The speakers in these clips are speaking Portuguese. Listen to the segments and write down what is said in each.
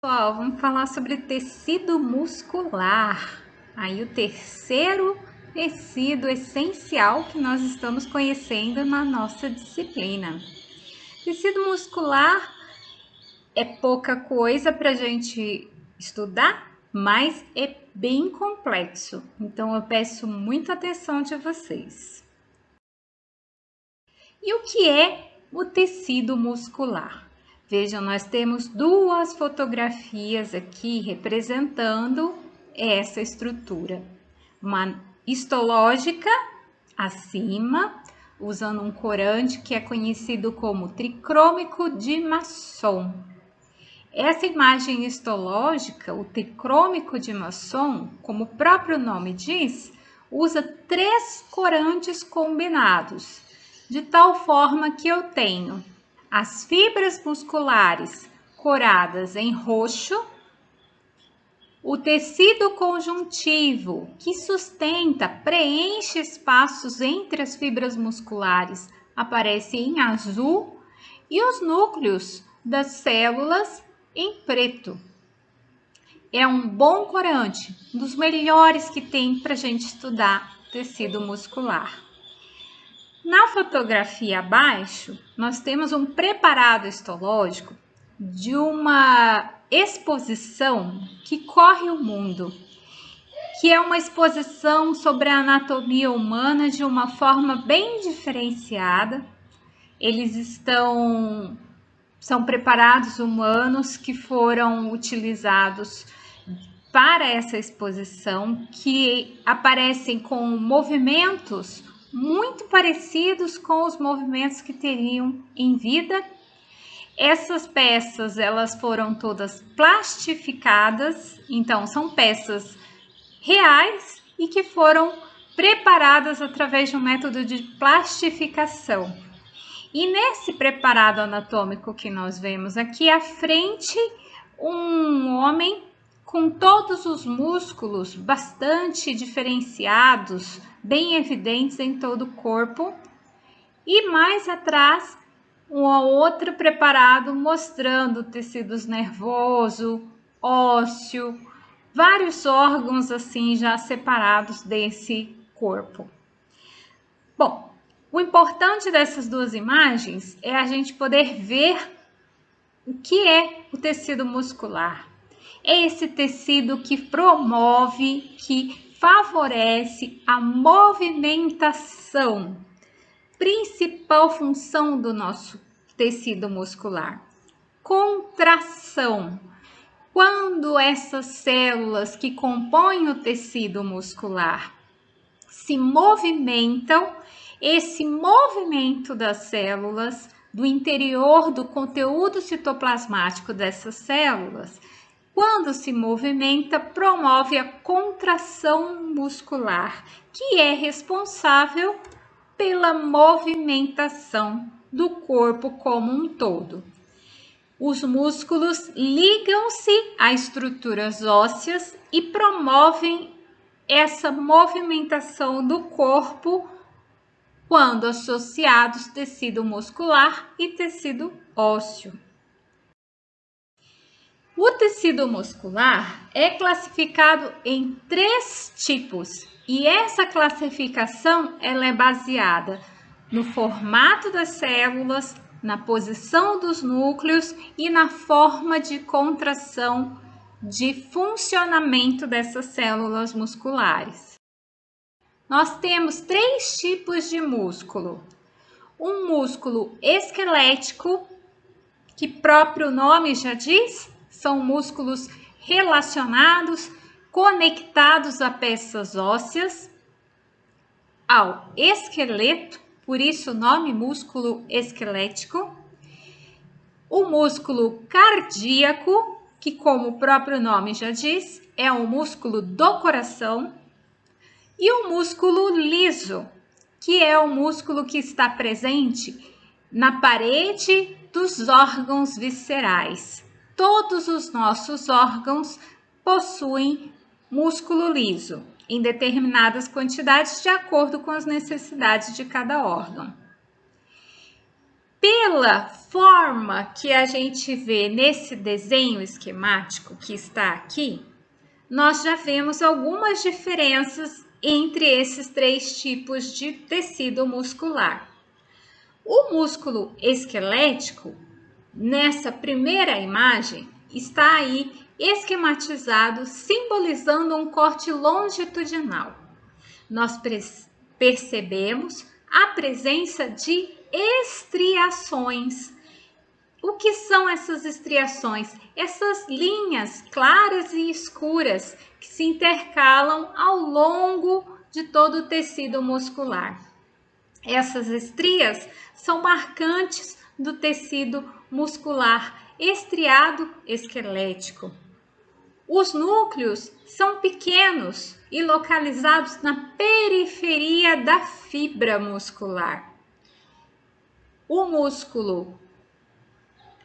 Pessoal, vamos falar sobre tecido muscular. Aí o terceiro tecido essencial que nós estamos conhecendo na nossa disciplina. Tecido muscular é pouca coisa para a gente estudar, mas é bem complexo. Então eu peço muita atenção de vocês. E o que é o tecido muscular? Vejam, nós temos duas fotografias aqui representando essa estrutura. Uma histológica acima, usando um corante que é conhecido como tricrômico de Masson. Essa imagem histológica, o tricrômico de Masson, como o próprio nome diz, usa 3 corantes combinados, de tal forma que eu tenho as fibras musculares coradas em roxo, o tecido conjuntivo que sustenta, preenche espaços entre as fibras musculares, aparece em azul, e os núcleos das células em preto. É um bom corante, um dos melhores que tem para a gente estudar tecido muscular. Na fotografia abaixo, nós temos um preparado histológico de uma exposição que corre o mundo, que é uma exposição sobre a anatomia humana de uma forma bem diferenciada. São preparados humanos que foram utilizados para essa exposição, que aparecem com movimentos muito parecidos com os movimentos que teriam em vida. Essas peças, elas foram todas plastificadas, então são peças reais e que foram preparadas através de um método de plastificação. E nesse preparado anatômico que nós vemos aqui à frente, um homem com todos os músculos bastante diferenciados, bem evidentes em todo o corpo, e mais atrás um outro preparado mostrando tecidos nervoso, ósseo, vários órgãos assim já separados desse corpo. Bom, o importante dessas duas imagens é a gente poder ver o que é o tecido muscular. É esse tecido que promove, que favorece a movimentação, principal função do nosso tecido muscular. Contração. Quando essas células que compõem o tecido muscular se movimentam, esse movimento das células do interior do conteúdo citoplasmático dessas células, quando se movimenta, promove a contração muscular, que é responsável pela movimentação do corpo como um todo. Os músculos ligam-se a estruturas ósseas e promovem essa movimentação do corpo quando associados tecido muscular e tecido ósseo. O tecido muscular é classificado em 3 tipos e essa classificação ela é baseada no formato das células, na posição dos núcleos e na forma de contração de funcionamento dessas células musculares. Nós temos 3 tipos de músculo. Um músculo esquelético, que próprio nome já diz, são músculos relacionados, conectados a peças ósseas, ao esqueleto, por isso o nome músculo esquelético. O músculo cardíaco, que como o próprio nome já diz, é o músculo do coração. E o músculo liso, que é o músculo que está presente na parede dos órgãos viscerais. Todos os nossos órgãos possuem músculo liso, em determinadas quantidades de acordo com as necessidades de cada órgão. Pela forma que a gente vê nesse desenho esquemático que está aqui, nós já vemos algumas diferenças entre esses três tipos de tecido muscular. O músculo esquelético, nessa primeira imagem, está aí esquematizado, simbolizando um corte longitudinal. Nós percebemos a presença de estriações. O que são essas estriações? Essas linhas claras e escuras que se intercalam ao longo de todo o tecido muscular. Essas estrias são marcantes do tecido muscular estriado esquelético. Os núcleos são pequenos e localizados na periferia da fibra muscular. O músculo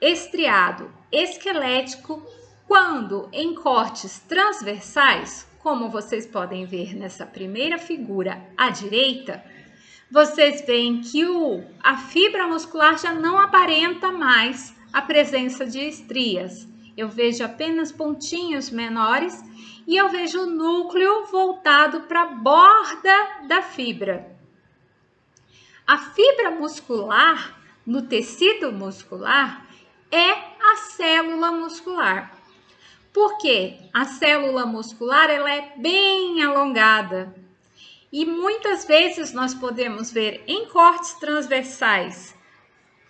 estriado esquelético, quando em cortes transversais, como vocês podem ver nessa primeira figura à direita, vocês veem que a fibra muscular já não aparenta mais a presença de estrias. Eu vejo apenas pontinhos menores e eu vejo o núcleo voltado para a borda da fibra. A fibra muscular no tecido muscular é a célula muscular. Porque a célula muscular ela é bem alongada e muitas vezes nós podemos ver em cortes transversais,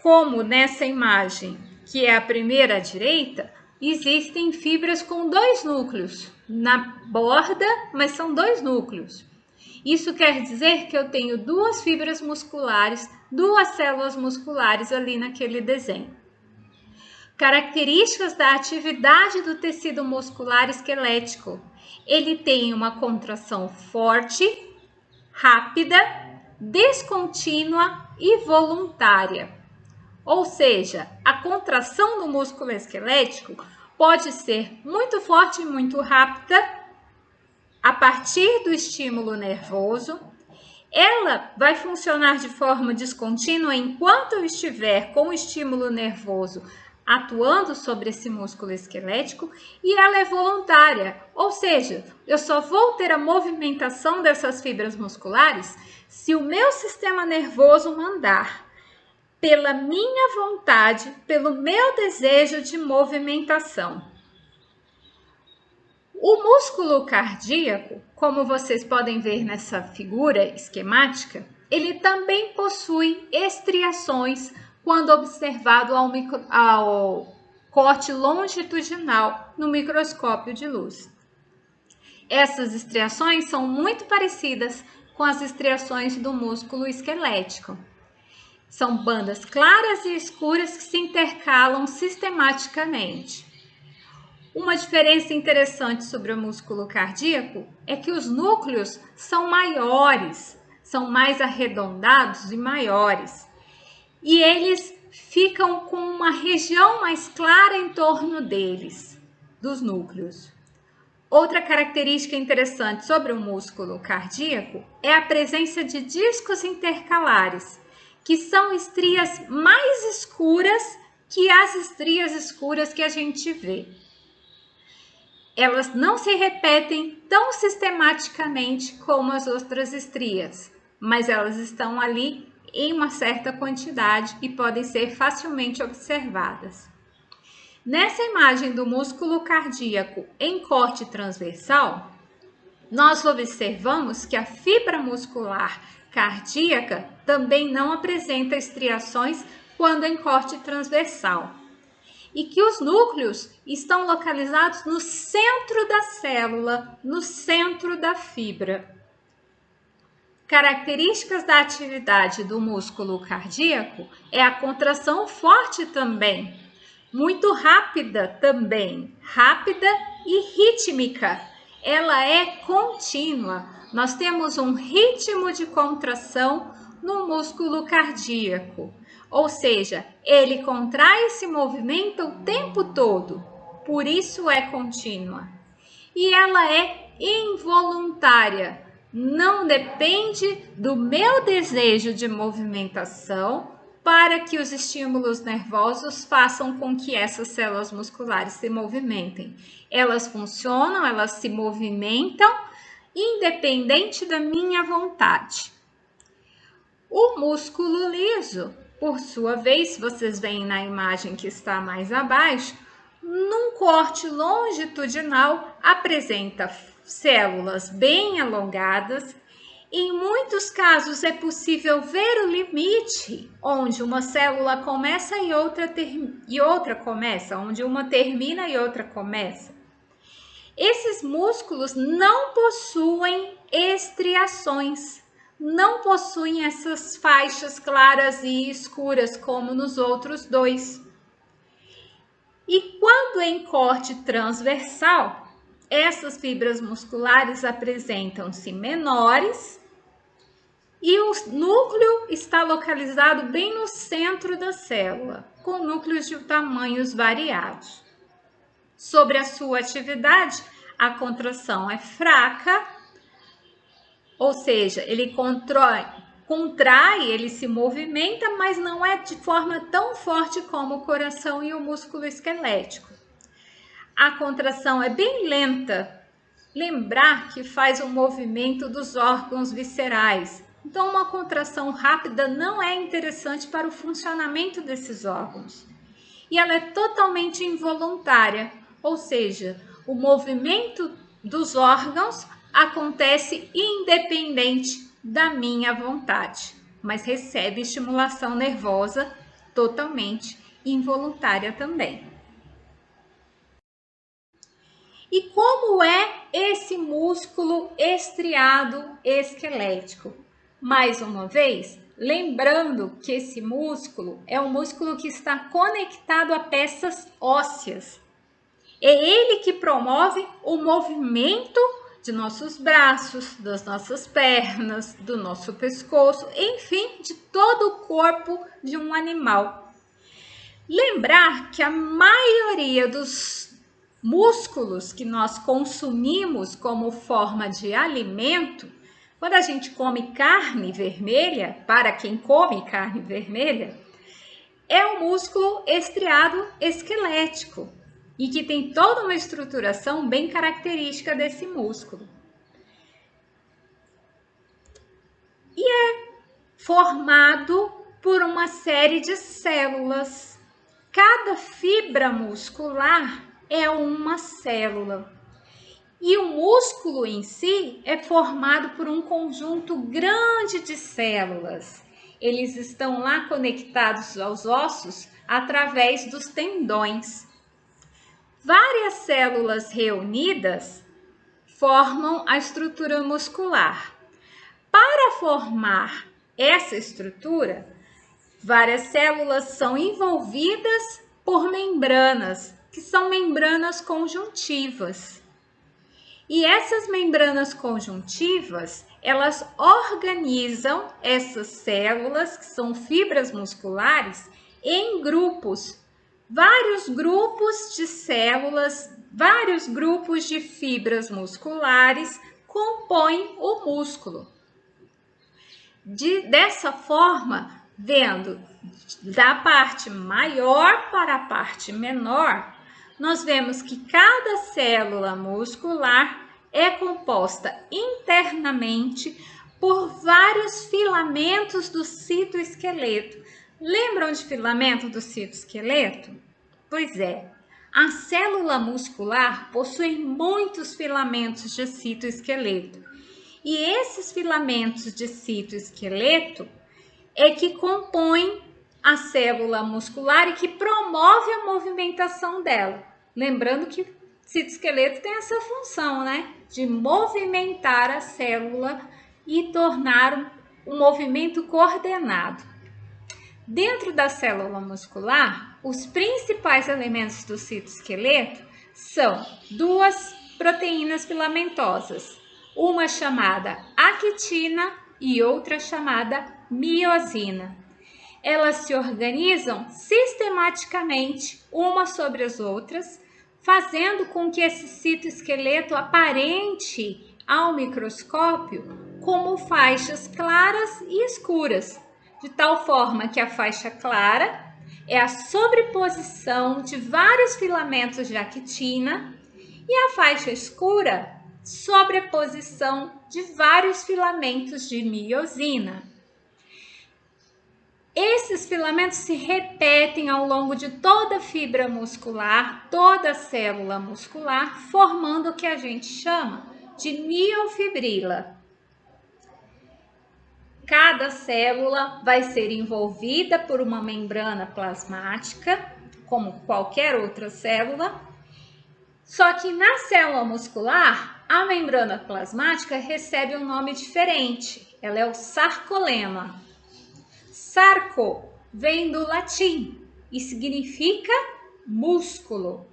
como nessa imagem, que é a primeira à direita, existem fibras com dois núcleos na borda, mas são dois núcleos. Isso quer dizer que eu tenho duas fibras musculares, duas células musculares ali naquele desenho. Características da atividade do tecido muscular esquelético. Ele tem uma contração forte, rápida, descontínua e voluntária. Ou seja, a contração do músculo esquelético pode ser muito forte e muito rápida a partir do estímulo nervoso. Ela vai funcionar de forma descontínua enquanto eu estiver com o estímulo nervoso atuando sobre esse músculo esquelético, e ela é voluntária, ou seja, eu só vou ter a movimentação dessas fibras musculares se o meu sistema nervoso mandar, pela minha vontade, pelo meu desejo de movimentação. O músculo cardíaco, como vocês podem ver nessa figura esquemática, ele também possui estriações quando observado ao corte longitudinal no microscópio de luz. Essas estriações são muito parecidas com as estriações do músculo esquelético. São bandas claras e escuras que se intercalam sistematicamente. Uma diferença interessante sobre o músculo cardíaco é que os núcleos são maiores, são mais arredondados e maiores. E eles ficam com uma região mais clara em torno deles, dos núcleos. Outra característica interessante sobre o músculo cardíaco é a presença de discos intercalares, que são estrias mais escuras que as estrias escuras que a gente vê. Elas não se repetem tão sistematicamente como as outras estrias, mas elas estão ali em uma certa quantidade e podem ser facilmente observadas. Nessa imagem do músculo cardíaco em corte transversal, nós observamos que a fibra muscular cardíaca também não apresenta estriações quando em corte transversal, e que os núcleos estão localizados no centro da célula, no centro da fibra. Características da atividade do músculo cardíaco é a contração forte também, muito rápida também, rápida e rítmica. Ela é contínua. Nós temos um ritmo de contração no músculo cardíaco, ou seja, ele contrai esse movimento o tempo todo, por isso é contínua. E ela é involuntária. Não depende do meu desejo de movimentação, para que os estímulos nervosos façam com que essas células musculares se movimentem. Elas funcionam, elas se movimentam, independente da minha vontade. O músculo liso, por sua vez, vocês veem na imagem que está mais abaixo, num corte longitudinal, apresenta células bem alongadas. Em muitos casos é possível ver o limite, onde uma célula começa e outra começa, onde uma termina e outra começa. Esses músculos não possuem estriações, não possuem essas faixas claras e escuras como nos outros dois. E quando em corte transversal, essas fibras musculares apresentam-se menores e o núcleo está localizado bem no centro da célula, com núcleos de tamanhos variados. Sobre a sua atividade, a contração é fraca, ou seja, ele contrai, ele se movimenta, mas não é de forma tão forte como o coração e o músculo esquelético. A contração é bem lenta. Lembrar que faz o movimento dos órgãos viscerais. Então, uma contração rápida não é interessante para o funcionamento desses órgãos. E ela é totalmente involuntária, ou seja, o movimento dos órgãos acontece independente da minha vontade, mas recebe estimulação nervosa totalmente involuntária também. E como é esse músculo estriado esquelético? Mais uma vez, lembrando que esse músculo é um músculo que está conectado a peças ósseas. É ele que promove o movimento de nossos braços, das nossas pernas, do nosso pescoço, enfim, de todo o corpo de um animal. Lembrar que a maioria dos músculos que nós consumimos como forma de alimento, quando a gente come carne vermelha, para quem come carne vermelha, é o músculo estriado esquelético e que tem toda uma estruturação bem característica desse músculo. E é formado por uma série de células. Cada fibra muscular é uma célula. E o músculo em si é formado por um conjunto grande de células. Eles estão lá conectados aos ossos através dos tendões. Várias células reunidas formam a estrutura muscular. Para formar essa estrutura, várias células são envolvidas por membranas, que são membranas conjuntivas. E essas membranas conjuntivas, elas organizam essas células, que são fibras musculares, em grupos. Vários grupos de células, vários grupos de fibras musculares compõem o músculo. Dessa forma, vendo da parte maior para a parte menor, nós vemos que cada célula muscular é composta internamente por vários filamentos do citoesqueleto. Lembram de filamento do citoesqueleto? Pois é, a célula muscular possui muitos filamentos de citoesqueleto. E esses filamentos de citoesqueleto é que compõem a célula muscular e que promove a movimentação dela. Lembrando que o citoesqueleto tem essa função, né? De movimentar a célula e tornar um movimento coordenado. Dentro da célula muscular, os principais elementos do citoesqueleto são duas proteínas filamentosas, uma chamada actina e outra chamada miosina. Elas se organizam sistematicamente umas sobre as outras, fazendo com que esse citoesqueleto aparente ao microscópio como faixas claras e escuras, de tal forma que a faixa clara é a sobreposição de vários filamentos de actina e a faixa escura, sobreposição de vários filamentos de miosina. Esses filamentos se repetem ao longo de toda a fibra muscular, toda a célula muscular, formando o que a gente chama de miofibrila. Cada célula vai ser envolvida por uma membrana plasmática, como qualquer outra célula, só que na célula muscular, a membrana plasmática recebe um nome diferente. Ela é o sarcolema. Sarco vem do latim e significa músculo.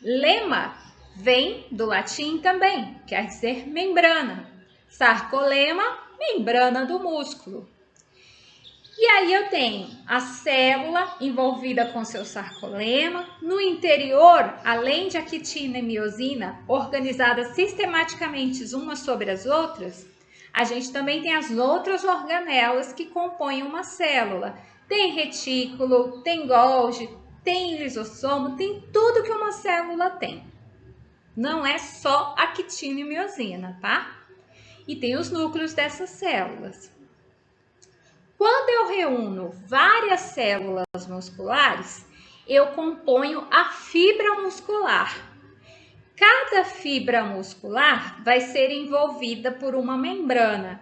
Lema vem do latim também, quer dizer membrana. Sarcolema, membrana do músculo. E aí eu tenho a célula envolvida com seu sarcolema, no interior, além de actina e miosina, organizadas sistematicamente umas sobre as outras, a gente também tem as outras organelas que compõem uma célula. Tem retículo, tem Golgi, tem lisossomo, tem tudo que uma célula tem. Não é só actina e miosina, tá? E tem os núcleos dessas células. Quando eu reúno várias células musculares, eu componho a fibra muscular. Cada fibra muscular vai ser envolvida por uma membrana,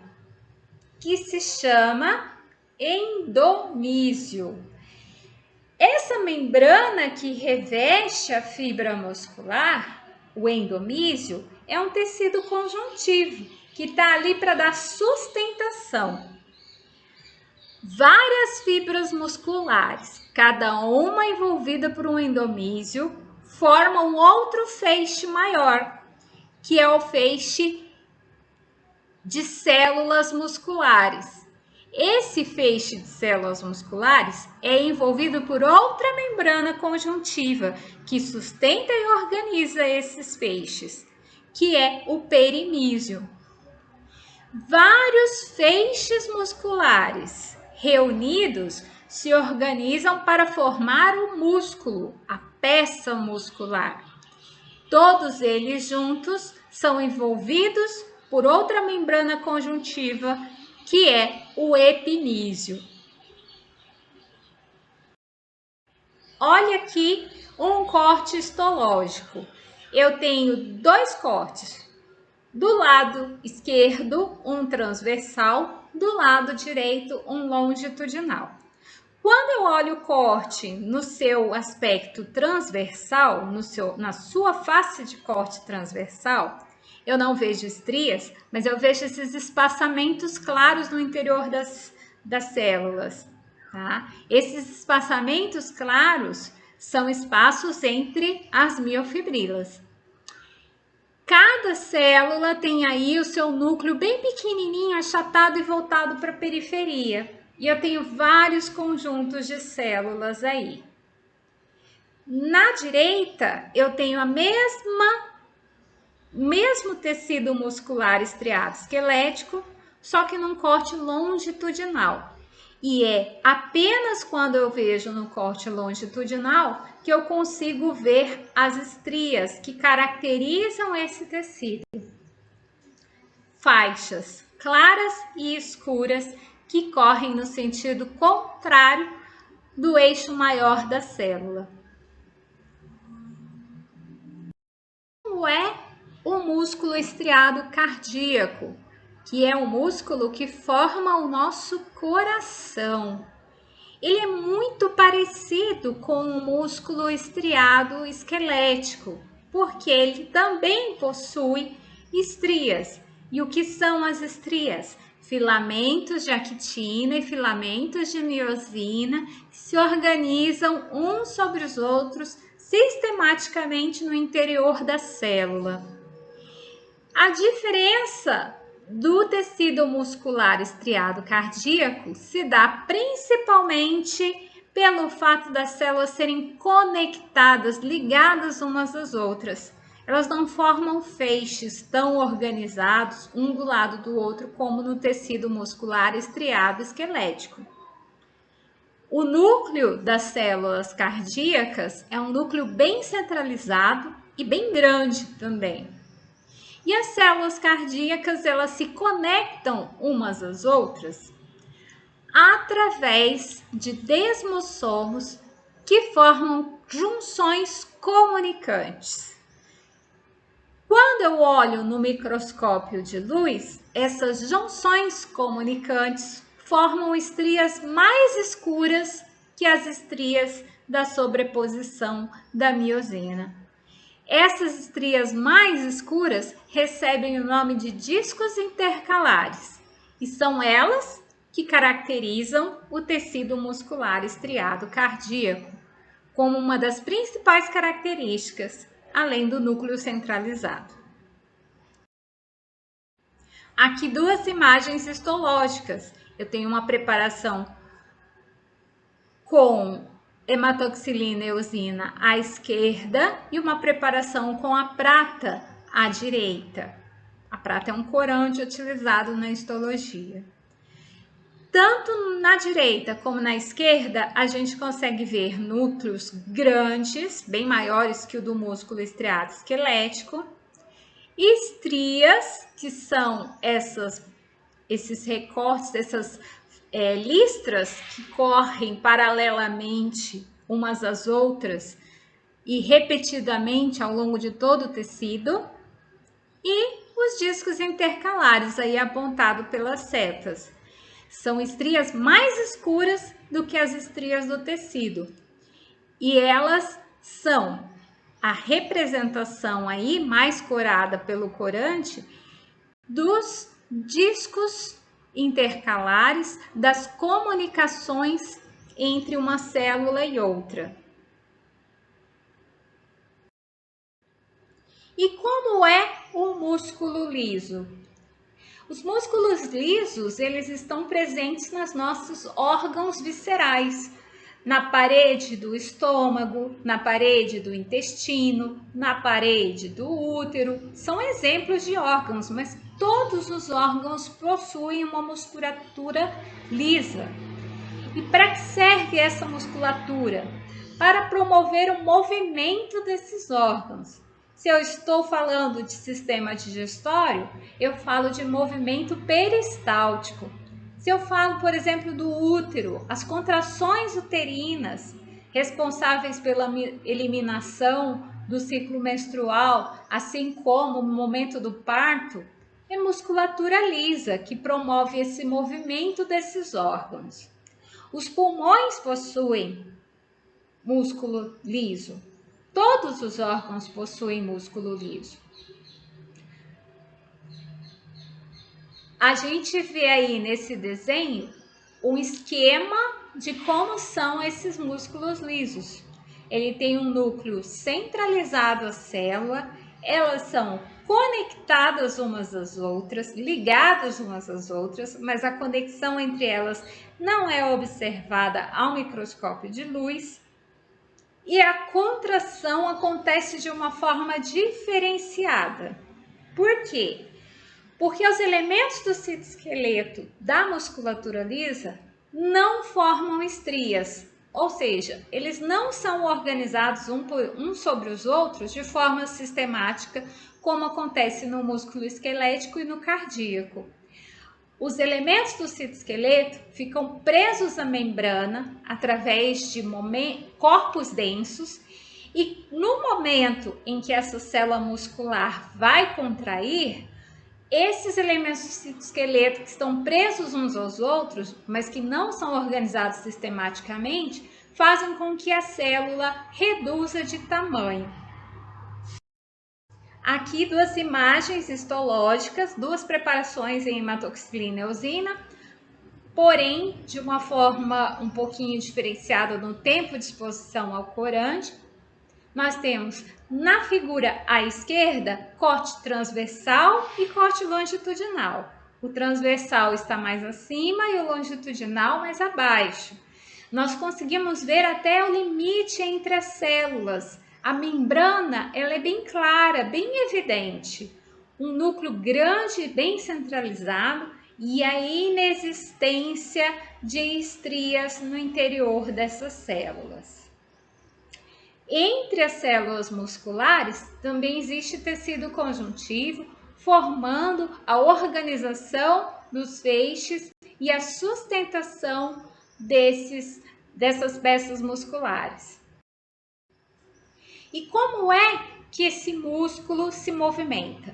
que se chama endomísio. Essa membrana que reveste a fibra muscular, o endomísio, é um tecido conjuntivo, que está ali para dar sustentação. Várias fibras musculares, cada uma envolvida por um endomísio, formam outro feixe maior, que é o feixe de células musculares. Esse feixe de células musculares é envolvido por outra membrana conjuntiva, que sustenta e organiza esses feixes, que é o perimísio. Vários feixes musculares reunidos se organizam para formar o músculo, a peça muscular. Todos eles juntos são envolvidos por outra membrana conjuntiva, que é o epimísio. Olha aqui um corte histológico. Eu tenho dois cortes. Do lado esquerdo, um transversal, do lado direito, um longitudinal. Quando eu olho o corte no seu aspecto transversal, na sua face de corte transversal, eu não vejo estrias, mas eu vejo esses espaçamentos claros no interior das células. Tá? Esses espaçamentos claros são espaços entre as miofibrilas. Cada célula tem aí o seu núcleo bem pequenininho, achatado e voltado para a periferia. E eu tenho vários conjuntos de células aí. Na direita, eu tenho mesmo tecido muscular estriado esquelético, só que num corte longitudinal. E é apenas quando eu vejo no corte longitudinal que eu consigo ver as estrias que caracterizam esse tecido. Faixas claras e escuras que correm no sentido contrário do eixo maior da célula. Como é o músculo estriado cardíaco, que é o músculo que forma o nosso coração? Ele é muito parecido com o músculo estriado esquelético, porque ele também possui estrias. E o que são as estrias? Filamentos de actina e filamentos de miosina que se organizam uns sobre os outros sistematicamente no interior da célula. A diferença do tecido muscular estriado cardíaco se dá principalmente pelo fato das células serem conectadas, ligadas umas às outras. Elas não formam feixes tão organizados, um do lado do outro, como no tecido muscular estriado esquelético. O núcleo das células cardíacas é um núcleo bem centralizado e bem grande também. E as células cardíacas, elas se conectam umas às outras através de desmossomos que formam junções comunicantes. Quando eu olho no microscópio de luz, essas junções comunicantes formam estrias mais escuras que as estrias da sobreposição da miosina. Essas estrias mais escuras recebem o nome de discos intercalares e são elas que caracterizam o tecido muscular estriado cardíaco como uma das principais características, além do núcleo centralizado. Aqui duas imagens histológicas. Eu tenho uma preparação com hematoxilina e eosina à esquerda e uma preparação com a prata à direita. A prata é um corante utilizado na histologia. Tanto na direita como na esquerda, a gente consegue ver núcleos grandes, bem maiores que o do músculo estriado esquelético, estrias, que são esses recortes, essas listras que correm paralelamente umas às outras e repetidamente ao longo de todo o tecido, e os discos intercalares aí apontado pelas setas. São estrias mais escuras do que as estrias do tecido. E elas são a representação aí mais corada pelo corante dos discos intercalares, das comunicações entre uma célula e outra. E como é o músculo liso? Os músculos lisos, eles estão presentes nos nossos órgãos viscerais, na parede do estômago, na parede do intestino, na parede do útero. São exemplos de órgãos, mas todos os órgãos possuem uma musculatura lisa. E para que serve essa musculatura? Para promover o movimento desses órgãos. Se eu estou falando de sistema digestório, eu falo de movimento peristáltico. Se eu falo, por exemplo, do útero, as contrações uterinas responsáveis pela eliminação do ciclo menstrual, assim como o momento do parto, é musculatura lisa que promove esse movimento desses órgãos. Os pulmões possuem músculo liso. Todos os órgãos possuem músculo liso. A gente vê aí nesse desenho um esquema de como são esses músculos lisos. Ele tem um núcleo centralizado à célula, elas são conectadas umas às outras, ligadas umas às outras, mas a conexão entre elas não é observada ao microscópio de luz. E a contração acontece de uma forma diferenciada. Por quê? Porque os elementos do citoesqueleto da musculatura lisa não formam estrias, ou seja, eles não são organizados um sobre os outros de forma sistemática, como acontece no músculo esquelético e no cardíaco. Os elementos do citoesqueleto ficam presos à membrana através de corpos densos e no momento em que essa célula muscular vai contrair, esses elementos do citoesqueleto que estão presos uns aos outros, mas que não são organizados sistematicamente, fazem com que a célula reduza de tamanho. Aqui duas imagens histológicas, duas preparações em hematoxilina e eosina, porém de uma forma um pouquinho diferenciada no tempo de exposição ao corante. Nós temos na figura à esquerda corte transversal e corte longitudinal. O transversal está mais acima e o longitudinal mais abaixo. Nós conseguimos ver até o limite entre as células. A membrana ela é bem clara, bem evidente. Um núcleo grande, bem centralizado e a inexistência de estrias no interior dessas células. Entre as células musculares também existe tecido conjuntivo, formando a organização dos feixes e a sustentação dessas peças musculares. E como é que esse músculo se movimenta?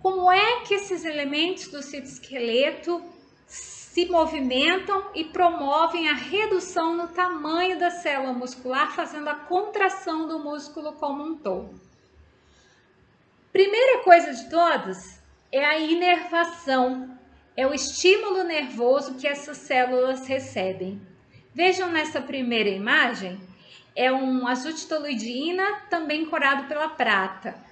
Como é que esses elementos do citoesqueleto se movimentam e promovem a redução no tamanho da célula muscular, fazendo a contração do músculo como um todo? Primeira coisa de todas é a inervação, é o estímulo nervoso que essas células recebem. Vejam nessa primeira imagem, é um azutitolidina também corado pela prata.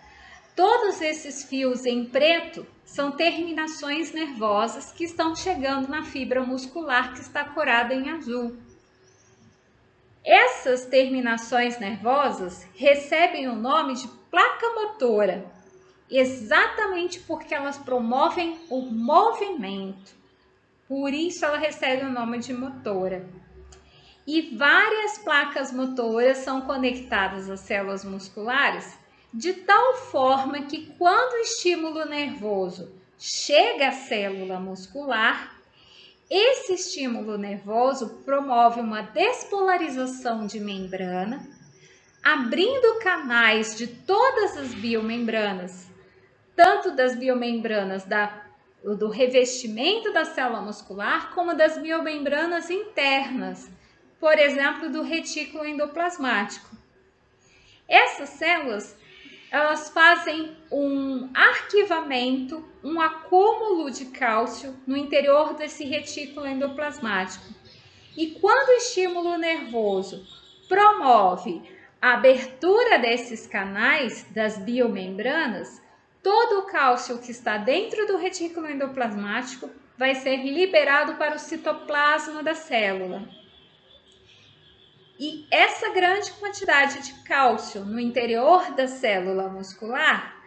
Todos esses fios em preto são terminações nervosas que estão chegando na fibra muscular que está corada em azul. Essas terminações nervosas recebem o nome de placa motora, exatamente porque elas promovem o movimento. Por isso ela recebe o nome de motora. E várias placas motoras são conectadas às células musculares de tal forma que quando o estímulo nervoso chega à célula muscular, esse estímulo nervoso promove uma despolarização de membrana, abrindo canais de todas as biomembranas, tanto das biomembranas do revestimento da célula muscular, como das biomembranas internas, por exemplo, do retículo endoplasmático. Essas células, elas fazem um arquivamento, um acúmulo de cálcio no interior desse retículo endoplasmático. E quando o estímulo nervoso promove a abertura desses canais das biomembranas, todo o cálcio que está dentro do retículo endoplasmático vai ser liberado para o citoplasma da célula. E essa grande quantidade de cálcio no interior da célula muscular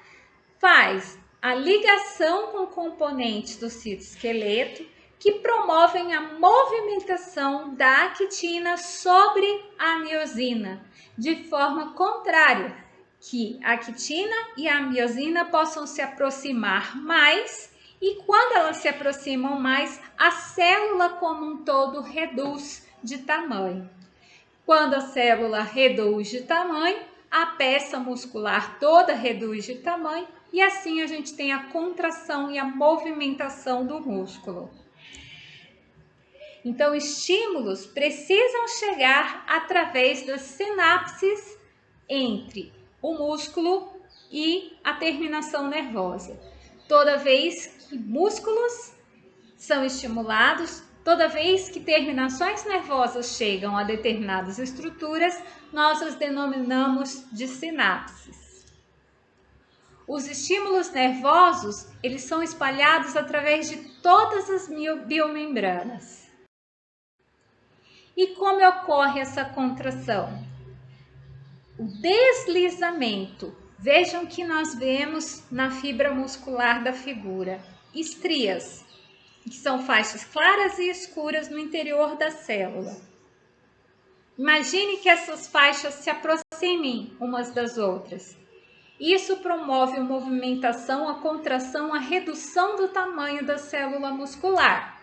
faz a ligação com componentes do citoesqueleto que promovem a movimentação da actina sobre a miosina, de forma contrária, que a actina e a miosina possam se aproximar mais e quando elas se aproximam mais, a célula como um todo reduz de tamanho. Quando a célula reduz de tamanho, a peça muscular toda reduz de tamanho e assim a gente tem a contração e a movimentação do músculo. Então, estímulos precisam chegar através das sinapses entre o músculo e a terminação nervosa. Toda vez que músculos são estimulados, toda vez que terminações nervosas chegam a determinadas estruturas, nós as denominamos de sinapses. Os estímulos nervosos, eles são espalhados através de todas as biomembranas. E como ocorre essa contração? O deslizamento. Vejam que nós vemos na fibra muscular da figura estrias, que são faixas claras e escuras no interior da célula. Imagine que essas faixas se aproximem umas das outras. Isso promove a movimentação, a contração, a redução do tamanho da célula muscular.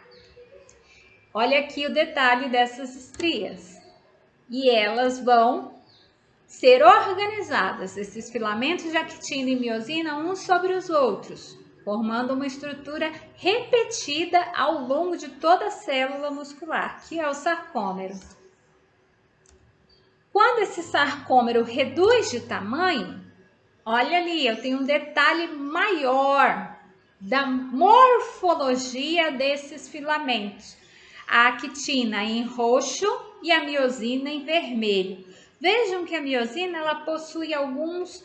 Olha aqui o detalhe dessas estrias. E elas vão ser organizadas, esses filamentos de actina e miosina, uns sobre os outros, formando uma estrutura repetida ao longo de toda a célula muscular, que é o sarcômero. Quando esse sarcômero reduz de tamanho, olha ali, eu tenho um detalhe maior da morfologia desses filamentos. A actina em roxo e a miosina em vermelho. Vejam que a miosina ela possui alguns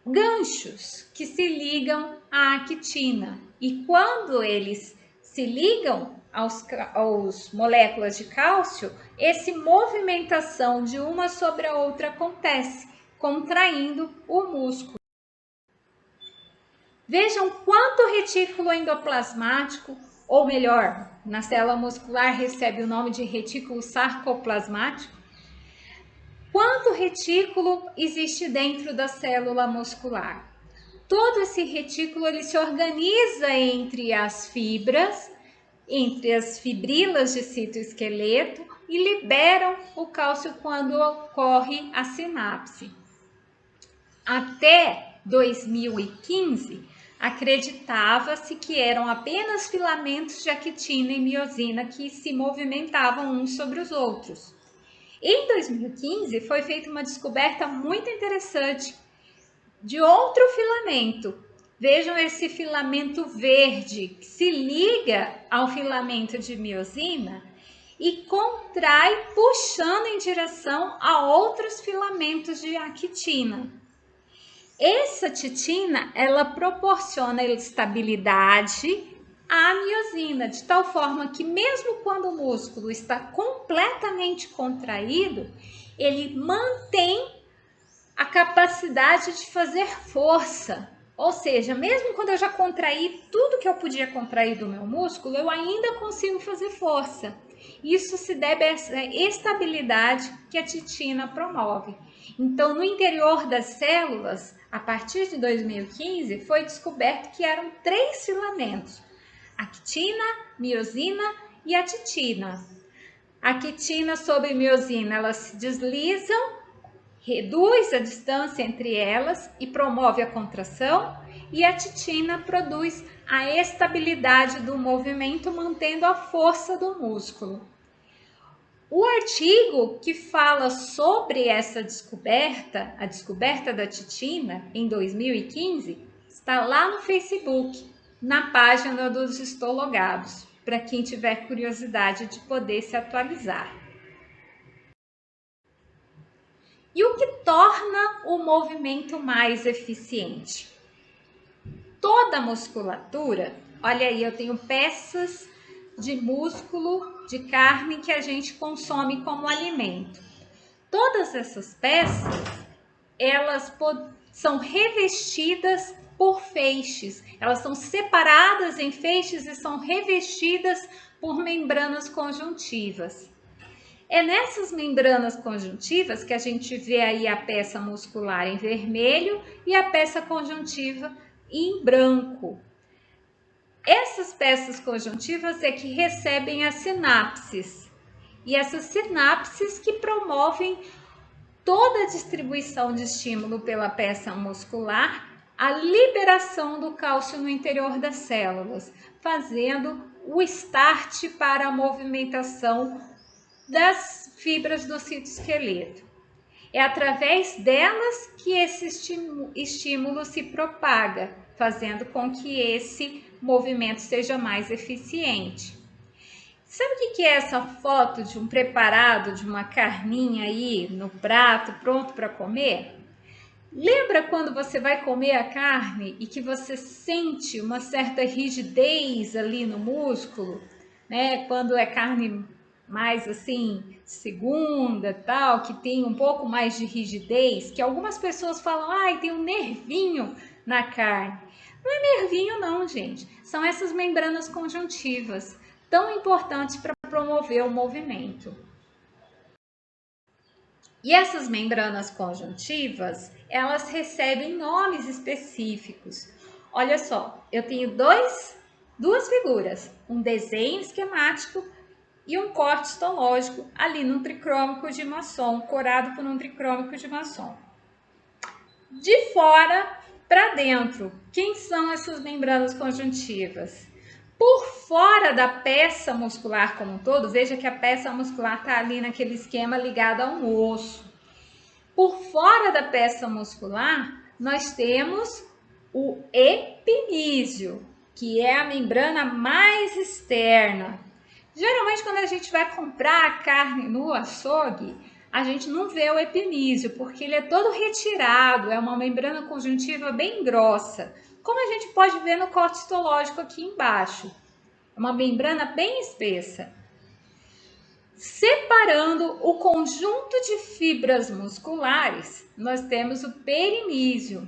ganchos que se ligam à actina. E quando eles se ligam aos moléculas de cálcio, essa movimentação de uma sobre a outra acontece, contraindo o músculo. Vejam quanto retículo endoplasmático ou melhor, na célula muscular recebe o nome de retículo sarcoplasmático. Quanto retículo existe dentro da célula muscular? Todo esse retículo ele se organiza entre as fibras, entre as fibrilas de citoesqueleto e liberam o cálcio quando ocorre a sinapse. Até 2015, acreditava-se que eram apenas filamentos de actina e miosina que se movimentavam uns sobre os outros. Em 2015, foi feita uma descoberta muito interessante de outro filamento. Vejam esse filamento verde que se liga ao filamento de miosina e contrai puxando em direção a outros filamentos de actina. Essa titina, ela proporciona estabilidade à miosina, de tal forma que mesmo quando o músculo está completamente contraído, ele mantém a capacidade de fazer força. Ou seja, mesmo quando eu já contraí tudo que eu podia contrair do meu músculo, eu ainda consigo fazer força. Isso se deve a essa estabilidade que a titina promove. Então, no interior das células, a partir de 2015, foi descoberto que eram 3 filamentos: actina, miosina e a titina. A actina sobre miosina, elas se deslizam, reduz a distância entre elas e promove a contração, e a titina produz a estabilidade do movimento, mantendo a força do músculo. O artigo que fala sobre essa descoberta, a descoberta da titina, em 2015, está lá no Facebook, na página dos histologados, para quem tiver curiosidade de poder se atualizar. E o que torna o movimento mais eficiente? Toda a musculatura, olha aí, eu tenho peças de músculo, de carne que a gente consome como alimento. Todas essas peças, elas são revestidas por feixes. Elas são separadas em feixes e são revestidas por membranas conjuntivas. É nessas membranas conjuntivas que a gente vê aí a peça muscular em vermelho e a peça conjuntiva em branco. Essas peças conjuntivas é que recebem as sinapses. E essas sinapses que promovem toda a distribuição de estímulo pela peça muscular, a liberação do cálcio no interior das células, fazendo o start para a movimentação das fibras do citoesqueleto. É através delas que esse estímulo se propaga, fazendo com que esse movimento seja mais eficiente. Sabe o que é essa foto de um preparado, de uma carninha aí no prato, pronto para comer? Lembra quando você vai comer a carne e que você sente uma certa rigidez ali no músculo, né? Quando é carne mais assim, segunda, tal, que tem um pouco mais de rigidez, que algumas pessoas falam, ai, tem um nervinho na carne. Não é nervinho não, gente. São essas membranas conjuntivas, tão importantes para promover o movimento. E essas membranas conjuntivas, elas recebem nomes específicos. Olha só, eu tenho duas figuras, um desenho esquemático e um corte histológico ali no tricrômico de Masson, corado por um tricrômico de Masson. De fora para dentro, quem são essas membranas conjuntivas? Por fora da peça muscular como um todo, veja que a peça muscular está ali naquele esquema ligado a um osso. Por fora da peça muscular, nós temos o epimísio, que é a membrana mais externa. Geralmente, quando a gente vai comprar a carne no açougue, a gente não vê o epimísio, porque ele é todo retirado, é uma membrana conjuntiva bem grossa, como a gente pode ver no corte histológico aqui embaixo. É uma membrana bem espessa. Separando o conjunto de fibras musculares, nós temos o perimísio.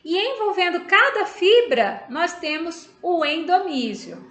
E envolvendo cada fibra, nós temos o endomísio.